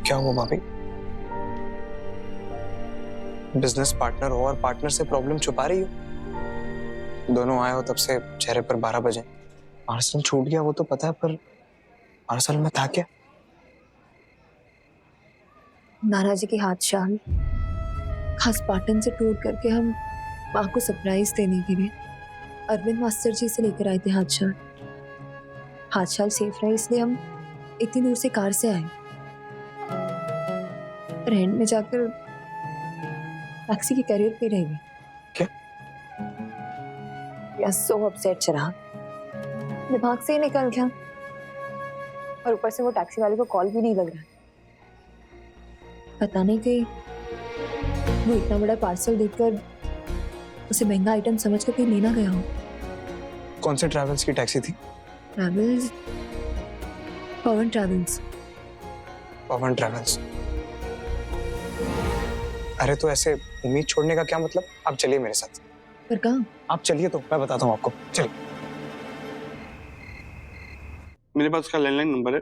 क्या हुआ भाभी? बिजनेस पार्टनर हो और पार्टनर से प्रॉब्लम छुपा रही हो। दोनों आए हो तब से चेहरे पर 12 बजे। पार्सल छूट गया वो तो पता है, पर पार्सल में था क्या? नाना जी की हाथ शाल खास पाटन से टूट करके हम माँ को सरप्राइज देने के लिए अरविंद मास्टर जी से लेकर आए थे हाथ शाल। हाथ शाल सेफ रहे इसलिए हम इतनी दूर से कार से आए, पर एंड में जाकर टैक्सी के कैरियर पे रह गई। क्या? या सो अपसेट चिराग, दिमाग से ही निकल गया। और ऊपर से वो टैक्सी वाले को कॉल भी नहीं लग रहा। पता नहीं कि वो इतना बड़ा पार्सल देखकर उसे महंगा आइटम समझ कर कहीं लेना गया हो। कौन से ट्रैवल्स की टैक्सी थी? ट्रैवल्स, पवन ट्रैवल्स। पवन ट्रैवल्स। अरे तो ऐसे उम्मीद छोड़ने का क्या मतलब? आप चलिए मेरे साथ। पर कहाँ? आप चलिए तो मैं बताता हूँ आपको। चलिए। मेरे पास उसका लैंडलाइन नंबर है,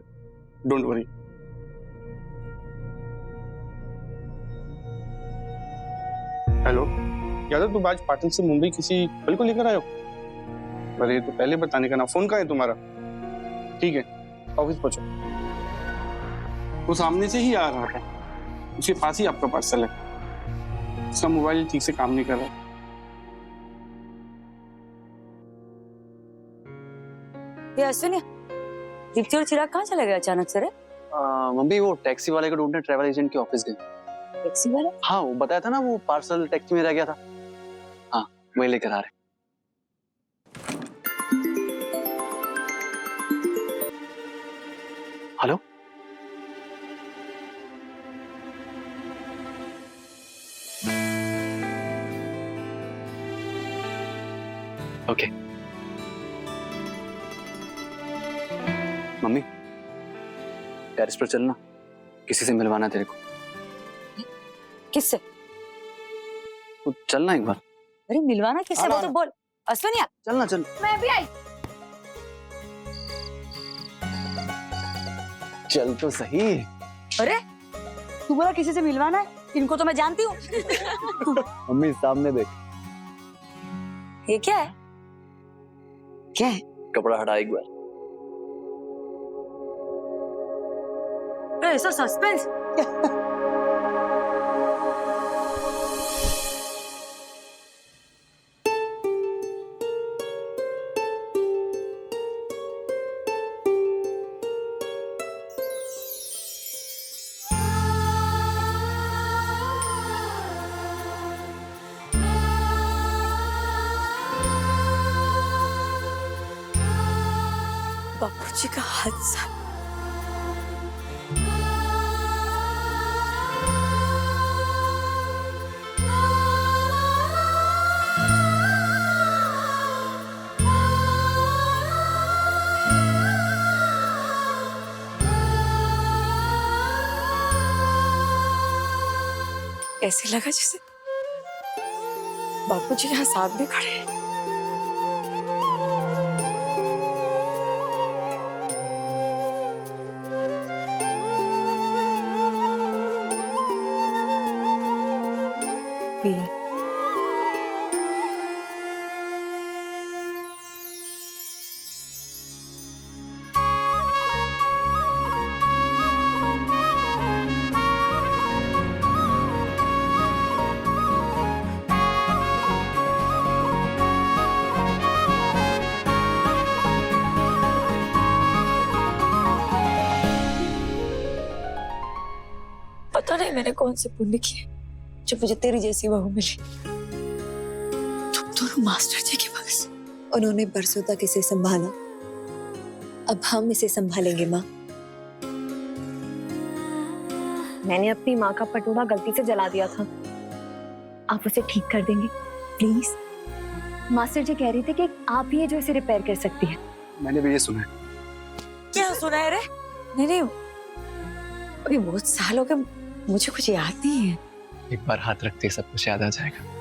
डोंट वरी। हेलो यादव, तुम आज पाटन से मुंबई किसी कल को लेकर आए हो? अरे तो पहले बताने का ना, फोन कहाँ है तुम्हारा? ठीक है, ऑफिस पहुंचो। वो सामने से ही आ रहा था, उसके पास ही आपका पार्सल है। उसका मोबाइल ठीक से काम नहीं कर रहा। ये अश्विनी, दीप्ति और चिराग कहाँ चले गए अचानक से रे? मम्मी वो टैक्सी वाले को ढूंढने ट्रैवल एजेंट के ऑफिस गए। टैक्सी वाले? हाँ वो बताया था ना, वो पार्सल टैक्सी में रह गया था। हाँ वही लेकर आ रहे। Hello, okay. मम्मी टेरेस पर चलना, किसी से मिलवाना तेरे को। किससे? तो चलना एक बार। अरे मिलवाना किससे, वो तो बोल। अश्विनी चलना चल। मैं भी आई। चल तो सही। अरे तू बोला किसी से मिलवाना है, इनको तो मैं जानती हूँ। मम्मी सामने देख। ये क्या है? क्या है? कपड़ा हटा एक बार। ऐसा सस्पेंस। बापूजी का हादसा। ऐसे लगा जैसे बापूजी यहाँ साथ में खड़े हैं। पता नहीं मैंने कौन से पुण्य किए जो मुझे तेरी जैसी बहू मिली। तुम दोनों मास्टर जी के पास। उन्होंने बरसों तक इसे संभाला, अब हम इसे संभालेंगे माँ। मैंने अपनी माँ का पटोला गलती से जला दिया था, आप उसे ठीक कर देंगे प्लीज? मास्टर जी कह रही थे कि आप ही है जो इसे रिपेयर कर सकती है। मैंने भी ये सुना है। क्या सुना है रे? नहीं, अभी बहुत साल हो गए, मुझे कुछ याद नहीं है। एक बार हाथ रखते सब कुछ याद आ जाएगा।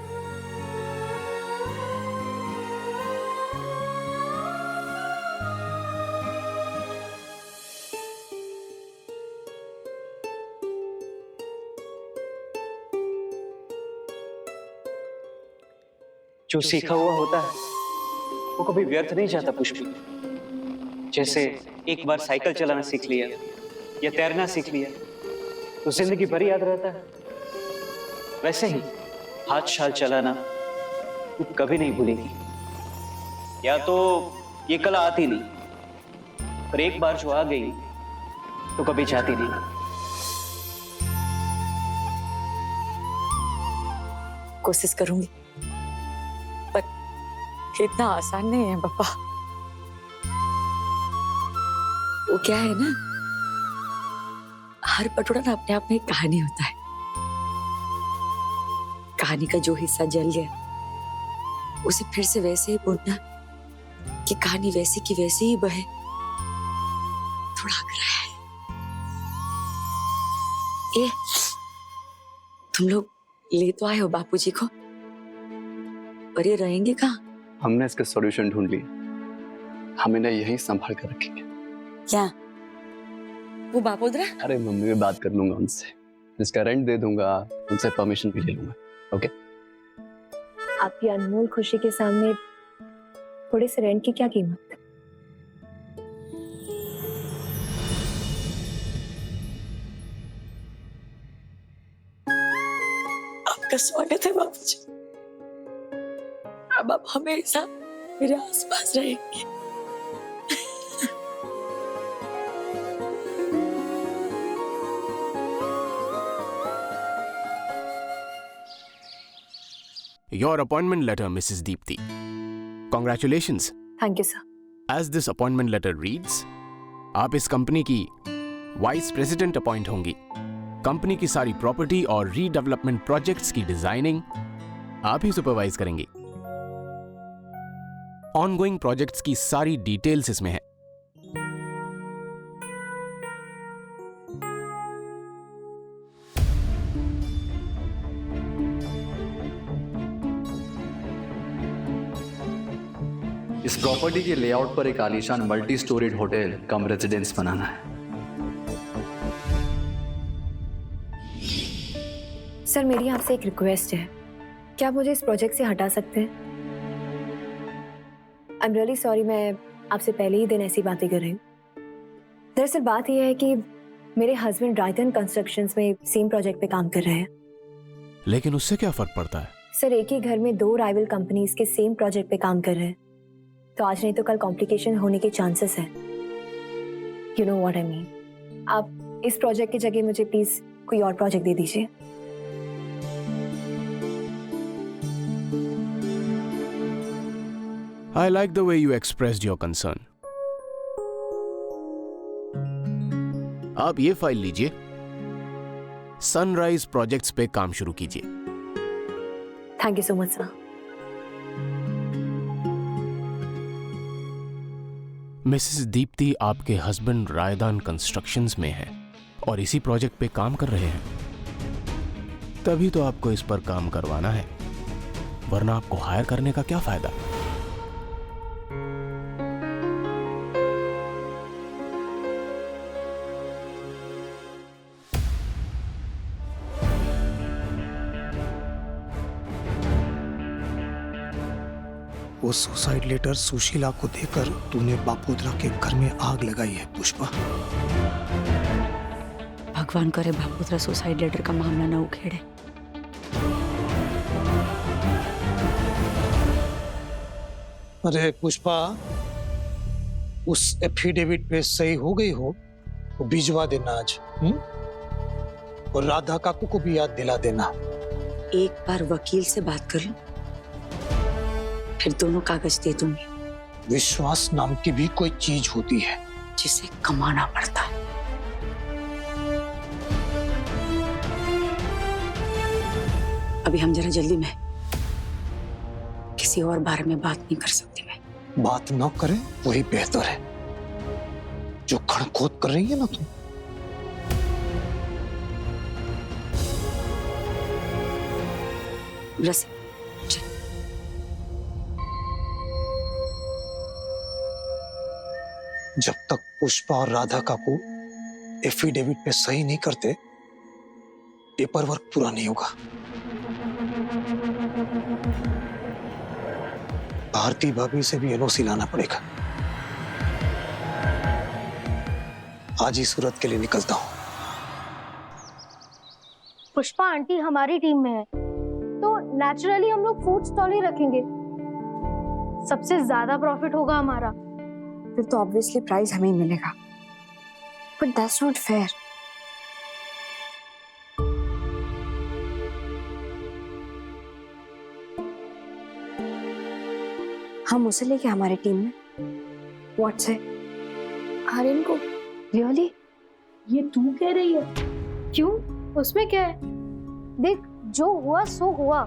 जो सीखा हुआ होता है वो कभी व्यर्थ नहीं जाता पुष्पी। जैसे एक बार साइकिल चलाना सीख लिया या तैरना सीख लिया तो जिंदगी भर याद रहता है, वैसे ही हाथ शाल चलाना तू कभी नहीं भूलेगी। या तो ये कला आती नहीं, पर एक बार जो आ गई तो कभी जाती नहीं। कोशिश करूंगी, पर इतना आसान नहीं है पापा। वो क्या है ना, हर पटोरा ना अपने आप में एक कहानी होता है। कहानी का जो हिस्सा जल गया उसे फिर से वैसे ही बुनना कि कहानी वैसी की वैसी ही बहे, थोड़ा आग्रह है। ये तुम लोग ले तो आए हो बापूजी को, पर ये रहेंगे कहाँ? हमने इसका सॉल्यूशन ढूंढ लिया, हम इन्हें यहीं संभाल कर रखेंगे। क्या वो बापोद्रा? अरे मम्मी में बात कर लूंगा उनसे, जिसका रेंट दे दूंगा, उनसे परमिशन भी ले लूंगा। ओके? आपकी अनमोल खुशी के सामने थोड़े से रेंट की क्या कीमत? आपका स्वागत है बापूजी। अब आप हमेशा मेरे आसपास रहेंगे। Your appointment letter, Mrs. Deepti. Congratulations. Thank you sir. As this appointment letter reads, आप इस कंपनी की वाइस प्रेसिडेंट अपॉइंट होंगी। कंपनी की सारी प्रॉपर्टी और रीडेवलपमेंट प्रोजेक्ट्स की डिजाइनिंग आप ही सुपरवाइज करेंगी। ऑनगोइंग प्रोजेक्ट्स की सारी डिटेल्स इसमें है। इस प्रॉपर्टी के लेआउट पर एक आलीशान मल्टी स्टोरीड होटल कम रेजिडेंस बनाना है। सर मेरी आपसे एक रिक्वेस्ट है, क्या आप मुझे इस प्रोजेक्ट से हटा सकते हैं? आई एम रियली सॉरी, मैं आपसे पहले ही दिन ऐसी बातें कर रही हूँ। दरअसल बात यह है कि मेरे हस्बैंड रायतन कंस्ट्रक्शंस में सेम प्रोजेक्ट पे काम कर रहे हैं। लेकिन उससे क्या फर्क पड़ता है? सर एक ही घर में 2 राइवल कंपनीज के सेम प्रोजेक्ट पे काम कर रहे हैं, तो आज नहीं तो कल कॉम्प्लिकेशन होने के चांसेस हैं। You know what I mean. आप इस प्रोजेक्ट की जगह मुझे प्लीज कोई और प्रोजेक्ट दे दीजिए। I like the way you expressed your concern. आप ये फाइल लीजिए, सनराइज प्रोजेक्ट्स पे काम शुरू कीजिए। Thank you so much sir. Mrs Deepti आपके हस्बैंड रायदान कंस्ट्रक्शंस में है और इसी प्रोजेक्ट पे काम कर रहे हैं, तभी तो आपको इस पर काम करवाना है, वरना आपको हायर करने का क्या फायदा? वो सुसाइड लेटर सुशीला को देकर तूने बापोद्रा के घर में आग लगाई है पुष्पा। भगवान करे बापोद्रा सुसाइड लेटर का मामला न उखेड़े। अरे पुष्पा, उस एफिडेविट पे सही हो गई हो तो भिजवा देना आज। और राधा काकू को भी याद दिला देना। एक बार वकील से बात कर लो, फिर दोनों कागज दे दूंगी। विश्वास नाम की भी कोई चीज होती है जिसे कमाना पड़ता है। अभी हम जरा जल्दी में किसी और बारे में बात नहीं कर सकती। मैं बात न करें वही बेहतर है। जो खड़खोद कर रही है ना तुम, रसी जब तक पुष्पा और राधा काकू एफिडेविट पे सही नहीं करते, पेपर वर्क पूरा नहीं होगा। भारती भाभी से भी एनओसी लाना पड़ेगा। आज ही सूरत के लिए निकलता हूँ। पुष्पा आंटी हमारी टीम में है तो नेचुरली हम लोग फूड स्टॉल ही रखेंगे, सबसे ज्यादा प्रॉफिट होगा हमारा। फिर तो ऑब्वियसली प्राइस हमें ही मिलेगा, बट दैट्स नॉट फेयर। हम उसे लेके हमारी टीम में व्हाट से आर्यन को। रियली ये तू कह रही है? क्यों, उसमें क्या है? देख जो हुआ सो हुआ,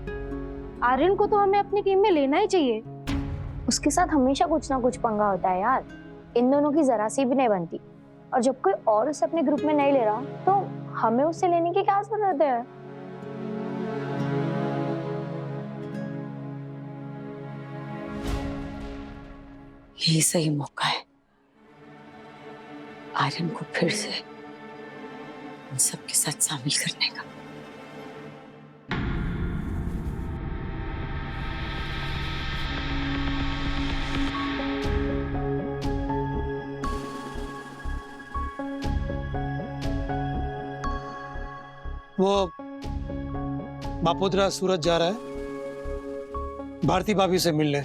आर्यन को तो हमें अपनी टीम में लेना ही चाहिए। उसके साथ हमेशा कुछ ना कुछ पंगा होता है यार, इन दोनों की जरा सी भी नहीं बनती। और जब कोई और उसे अपने ग्रुप में नहीं ले रहा तो हमें उससे लेने की क्या जरूरत है? ये सही मौका है आर्यन को फिर से इन सबके साथ शामिल करने का। वो बापोद्रा सूरत जा रहा है भारती भाभी से मिलने।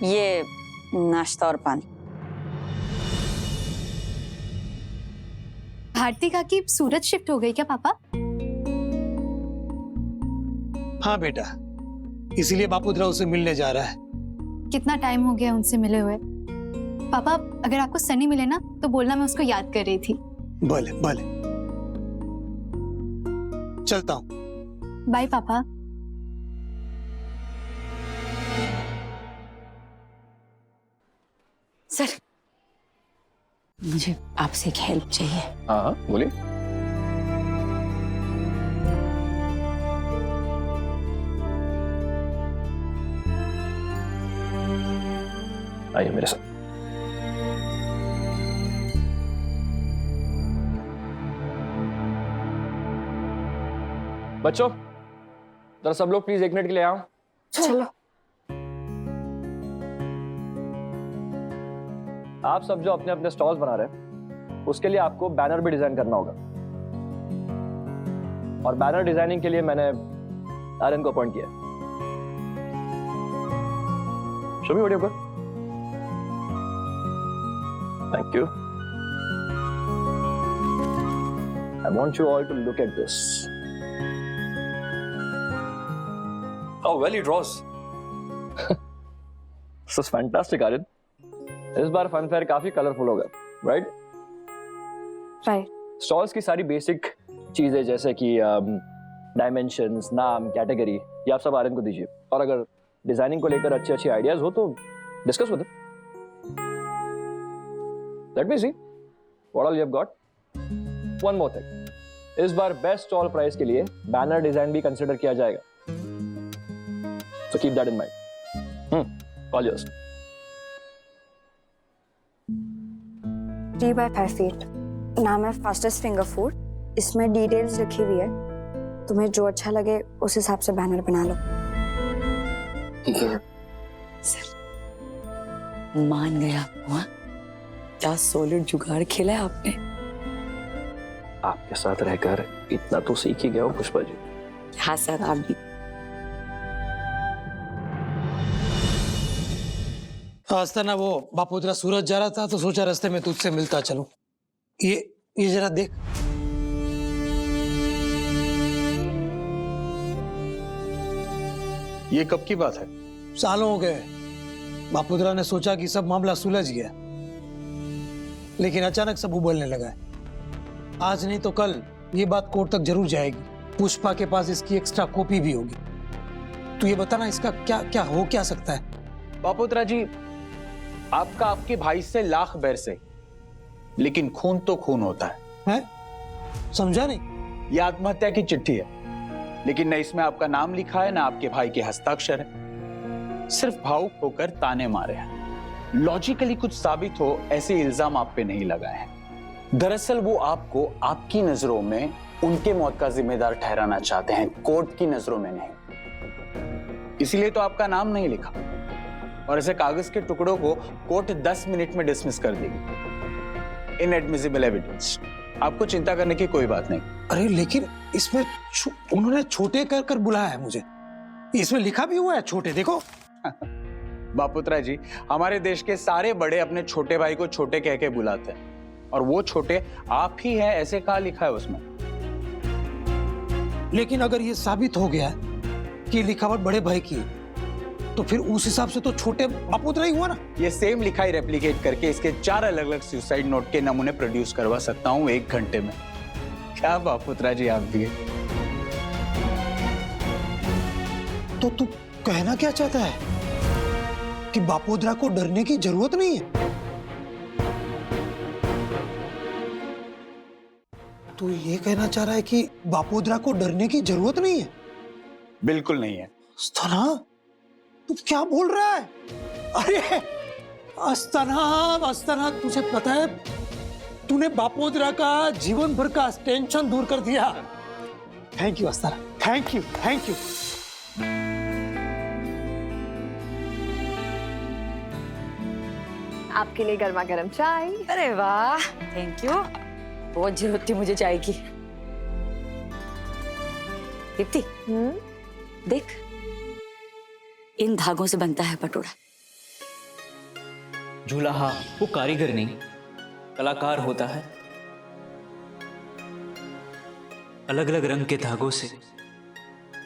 ये नाश्ता और पानी। भारती काकी सूरत शिफ्ट हो गई क्या पापा? हाँ बेटा, इसीलिए बापोद्रा उसे मिलने जा रहा है। कितना टाइम हो गया उनसे मिले हुए। पापा अगर आपको सनी मिले ना तो बोलना, मैं उसको याद कर रही थी। भले भले, चलता हूँ। बाय पापा। सर मुझे आपसे एक हेल्प चाहिए। हाँ बोलिए। आइए मेरे साथ। बच्चों जरा सब लोग प्लीज 1 मिनट के लिए आओ। चलो। आप सब जो अपने अपने स्टॉल्स बना रहे हैं उसके लिए आपको बैनर भी डिजाइन करना होगा, और बैनर डिजाइनिंग के लिए मैंने आर्यन को अपॉइंट किया। Show me what you got. Thank you. I want you all to look at this. Oh, well, he draws. This is fantastic, Aryan. इस बार फन फेयर काफी कलरफुल होगा, राइट? राइट। स्टॉल्स की सारी बेसिक चीजें जैसे कि डायमेंशंस, नाम, कैटेगरी, ये आप सब आर्यन को दीजिए, और अगर डिजाइनिंग को लेकर अच्छे अच्छे आइडियाज हो तो discuss with him. Let me see what all you have got. One more thing, इस बार बेस्ट स्टॉल प्राइस के लिए बैनर डिजाइन भी कंसिडर किया जाएगा, so keep that in mind. All yours. 3x5 feet। नाम है फास्टेस्ट फिंगर फूड। इसमें details लिखी हुई है, तुम्हें जो अच्छा लगे उस हिसाब से बैनर बना लो। सर मान गया हुआ, क्या सॉलिड जुगाड़ खेला है आपने। आपके साथ रहकर इतना तो सीख ही गया हूँ पुष्पा जी। हाँ सर, आप भी। आज था ना वो बापोद्रा सूरत जा रहा था तो सोचा रास्ते में तुझसे मिलता चलूं। ये जरा देख। ये कब की बात है? सालों हो गए। बापोद्रा ने सोचा कि सब मामला सुलझ गया, लेकिन अचानक सब उबलने लगा है। आज नहीं तो कल ये बात कोर्ट तक जरूर जाएगी। पुष्पा के पास इसकी एक्स्ट्रा कॉपी भी होगी। तू ये बताना इसका क्या क्या हो क्या सकता है। बापोद्रा जी, आपका आपके भाई से लाख बैर से, लेकिन खून तो खून होता है। समझा नहीं? ये आत्महत्या की चिट्ठी है, लेकिन न इसमें आपका नाम लिखा है, ना आपके भाई के हस्ताक्षर है। सिर्फ भावुक होकर ताने मारे हैं। लॉजिकली कुछ साबित हो ऐसे इल्जाम आप पे नहीं लगाए हैं। दरअसल वो आपको आपकी नजरों में उनके मौत का जिम्मेदार ठहराना चाहते हैं, कोर्ट की नजरों में नहीं। इसीलिए तो आपका नाम नहीं लिखा और ऐसे कागज के टुकड़ों को कोर्ट 10 मिनट में डिसमिस कर देगी। Inadmissible evidence. आपको चिंता करने की कोई बात नहीं। अरे लेकिन इसमें उन्होंने छोटे कर कर बुलाया है मुझे, इसमें लिखा भी हुआ है छोटे, देखो। बापुत्रा जी, हमारे देश के सारे बड़े अपने छोटे भाई को छोटे कह के बुलाते हैं और वो छोटे आप ही हैं, ऐसे कहा लिखा है उसमें। लेकिन अगर ये साबित हो गया कि लिखावट बड़े भाई की, तो फिर उस हिसाब से तो छोटे बापुत्रा ही हुआ ना। ये सेम लिखाई रेप्लिकेट करके इसके 4 अलग अलग सुसाइड नोट के नमूने प्रोड्यूस करवा सकता हूँ 1 घंटे में। क्या बापुत्रा जी आप भी। तो तू कहना क्या चाहता है कि बापोद्रा को डरने की जरूरत नहीं है? तू ये कहना चाह रहा है कि बापोद्रा को डरने की जरूरत नहीं है? बिल्कुल नहीं है। अस्थाना, तू क्या बोल रहा है? अरे अस्थाना, तुझे पता है तूने बापोद्रा का जीवन भर का टेंशन दूर कर दिया। Thank you Asthana, thank you. आपके लिए गर्मा गर्म चाय। अरे वाह, थैंक यू। बहुत जरूरत थी मुझे चाय की। दीप्ति, देख, इन धागों से बनता है पटोड़ा। झूलाहा वो कारीगर नहीं, कलाकार होता है। अलग अलग रंग के धागों से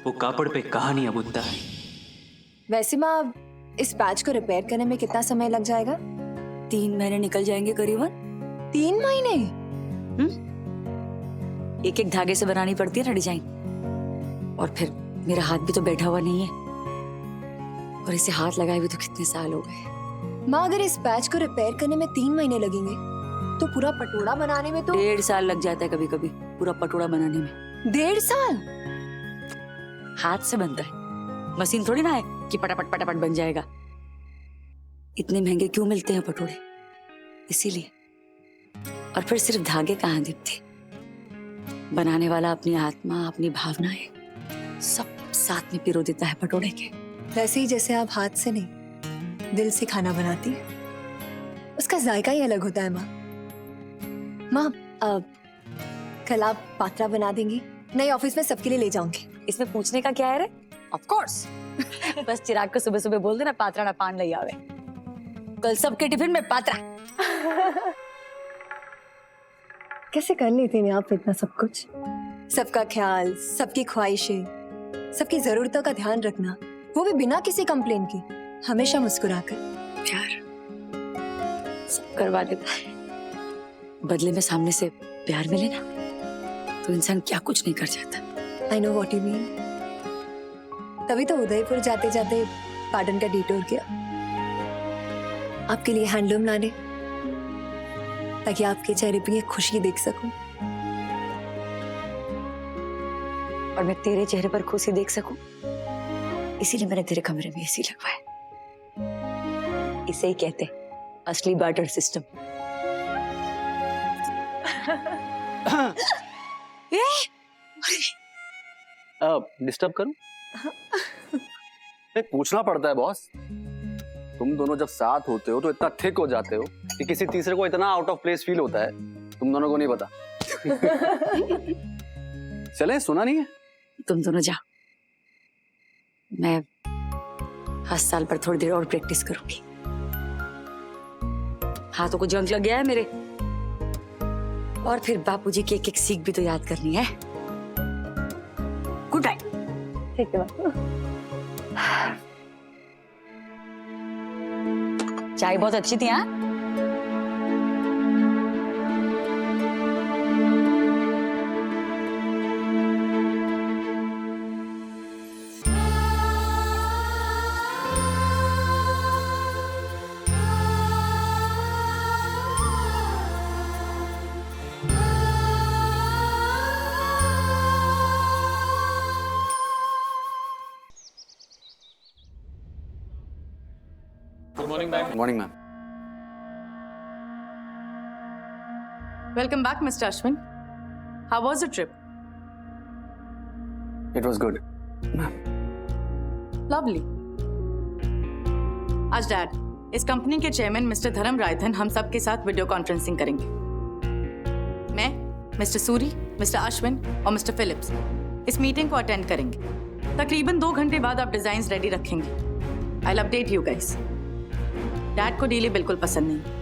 वो कापड़ पे कहानियां बुनता है। वैसे माँ, इस पैच को रिपेयर करने में कितना समय लग जाएगा? 3 महीने निकल जाएंगे करीबन। 3 महीने? एक एक धागे से बनानी पड़ती है ना डिजाइन, और फिर मेरा हाथ भी तो बैठा हुआ नहीं है, और इसे हाथ लगाए भी तो कितने साल हो गए। माँ, अगर इस पैच को रिपेयर करने में 3 महीने लगेंगे तो पूरा पटोड़ा बनाने में तो 1.5 साल लग जाता है कभी कभी पूरा पटोड़ा बनाने में। 1.5 साल? हाथ से बनता है, मशीन थोड़ी ना है कि पटापट पटापट बन जाएगा। इतने महंगे क्यों मिलते हैं पटोड़े, इसीलिए। और फिर सिर्फ धागे कहाँ दीप्ति, बनाने वाला अपनी आत्मा, अपनी भावनाएं सब साथ में पिरो देता है पटोड़े के। वैसे ही जैसे आप हाथ से नहीं दिल से खाना बनाती है, उसका जायका ही अलग होता है। माँ, कल आप पात्रा बना देंगी? नहीं, ऑफिस में सबके लिए ले जाऊंगी। इसमें पूछने का क्या है रे? Of course. बस चिराग को सुबह सुबह बोल देना पात्रा ना पान ले आवे। कल सबके टिफिन में पात्रा। कैसे कर लेती हैं आप इतना सब कुछ? सबका ख्याल, सबकी ख्वाहिशें, सबकी जरूरतों का ध्यान रखना, वो भी बिना किसी कंप्लेन के, हमेशा मुस्कुराकर। प्यार सब करवा देता है, बदले में सामने से प्यार मिले ना तो इंसान क्या कुछ नहीं कर जाता। I know what you mean. तभी तो उदयपुर जाते जाते पाटन का डिटोर किया, आपके लिए हैंडलूम लाने, ताकि आपके चेहरे पे ये खुशी देख सकूं। और मैं तेरे चेहरे पर खुशी देख सकूं, इसीलिए मैंने तेरे कमरे में एसी लगवाया। इसे ही कहते हैं असली बार्टर सिस्टम। डिस्टर्ब करूं? पूछना पड़ता है बॉस। तुम दोनों जब साथ होते हो तो इतना थिक हो जाते हो कि किसी तीसरे को इतना आउट ऑफ प्लेस फील होता है, तुम दोनों को नहीं पता। चले, सुना नहीं है? तुम दोनों जाओ, मैं हस्ताल पर थोड़ी देर और प्रैक्टिस करूंगी। हाथों को जंग लग गया है मेरे, और फिर बापूजी की एक एक सीख भी तो याद करनी है। Good night. ठीक है। चाय बहुत अच्छी थी। हाँ, morning ma'am. Welcome back, Mr. Ashwin. How was the trip? It was good. Lovely. आज डैड इस कंपनी के चेयरमैन मिस्टर धर्म रायधन हम सब के साथ वीडियो कॉन्फ्रेंसिंग करेंगे। मैं, मिस्टर सूरी, मिस्टर अश्विन और मिस्टर फिलिप्स इस मीटिंग को अटेंड करेंगे। तकरीबन 2 घंटे बाद आप डिजाइन्स रेडी रखेंगे। I will update you guys. Dad को डीले बिल्कुल पसंद नहीं।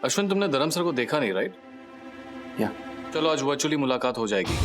अश्विन, तुमने धर्म सर को देखा नहीं, राइट? या चलो आज वर्चुअली मुलाकात हो जाएगी।